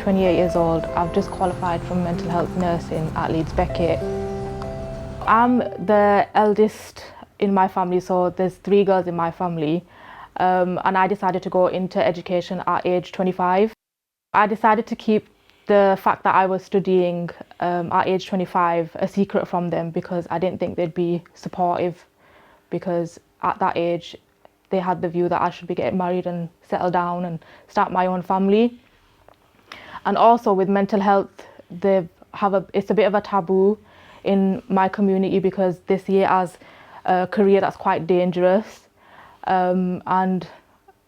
28 years old. I've just qualified from mental health nursing at Leeds Beckett. I'm the eldest in my family, so there's 3 girls in my family, and I decided to go into education at age 25. I decided to keep the fact that I was studying at age 25 a secret from them because I didn't think they'd be supportive, because at that age they had the view that I should be getting married and settle down and start my own family. And also with mental health, it's a bit of a taboo in my community because they see it as a career that's quite dangerous, and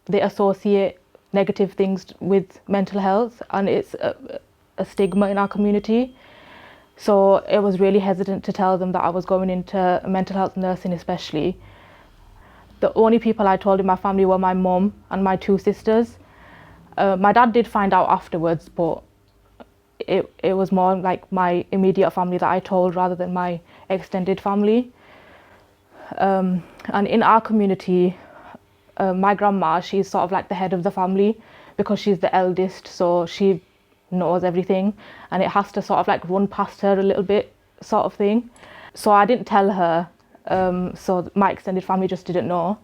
they associate negative things with mental health, and it's a stigma in our community. So I was really hesitant to tell them that I was going into mental health nursing especially. The only people I told in my family were my mum and my 2 sisters. My dad did find out afterwards, but it was more like my immediate family that I told rather than my extended family. And in our community, my grandma, she's sort of like the head of the family because she's the eldest, so she knows everything and it has to sort of like run past her a little bit, sort of thing. So I didn't tell her, so my extended family just didn't know.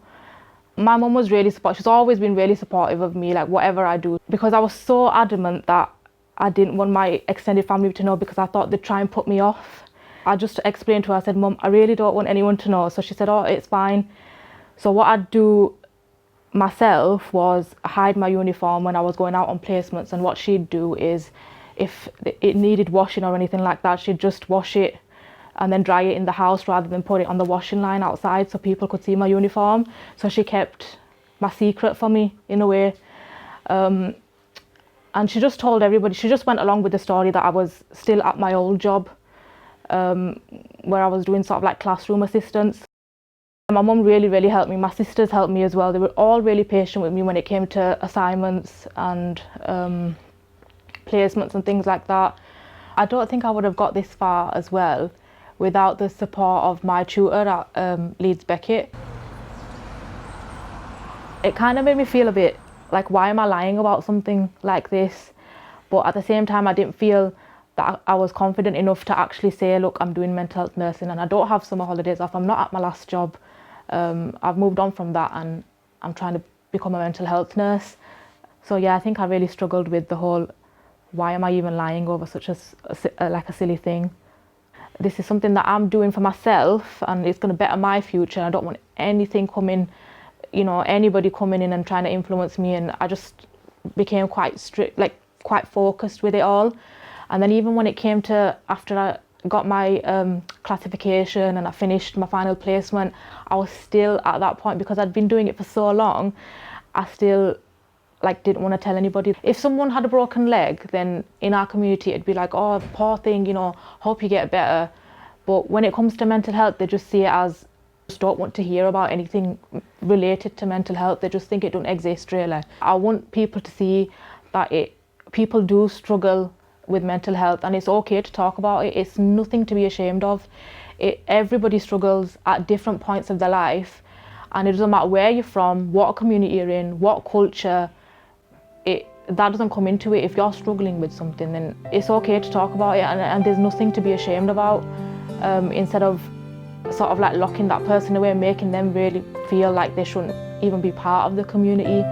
My mum was really supportive. She's always been really supportive of me, like whatever I do, because I was so adamant that I didn't want my extended family to know because I thought they'd try and put me off. I just explained to her, I said, Mum, I really don't want anyone to know. So she said, oh, it's fine. So what I'd do myself was hide my uniform when I was going out on placements, and what she'd do is if it needed washing or anything like that, she'd just wash it and then dry it in the house rather than put it on the washing line outside so people could see my uniform. So she kept my secret for me in a way. And she just told everybody, she just went along with the story that I was still at my old job, where I was doing sort of like classroom assistance. My mum really helped me. My sisters helped me as well. They were all really patient with me when it came to assignments and placements and things like that. I don't think I would have got this far as well without the support of my tutor at Leeds Beckett. It kind of made me feel a bit like, why am I lying about something like this? But at the same time, I didn't feel that I was confident enough to actually say, look, I'm doing mental health nursing and I don't have summer holidays off. I'm not at my last job. I've moved on from that and I'm trying to become a mental health nurse. So yeah, I think I really struggled with the whole, why am I even lying over such a silly thing? This is something that I'm doing for myself and it's going to better my future. I don't want anything coming, anybody coming in and trying to influence me, and I just became quite strict, like quite focused with it all. And then even when it came to after I got my classification and I finished my final placement, I was still at that point, because I'd been doing it for so long, I still didn't want to tell anybody. If someone had a broken leg, then in our community it'd be like, oh, poor thing, hope you get better. But when it comes to mental health, they just see it as, just don't want to hear about anything related to mental health. They just think it don't exist really. I want people to see that people do struggle with mental health and it's okay to talk about it. It's nothing to be ashamed of. Everybody struggles at different points of their life, and it doesn't matter where you're from, what community you're in, what culture, that doesn't come into it. If you're struggling with something, then it's okay to talk about it, and there's nothing to be ashamed about, instead of sort of like locking that person away and making them really feel like they shouldn't even be part of the community.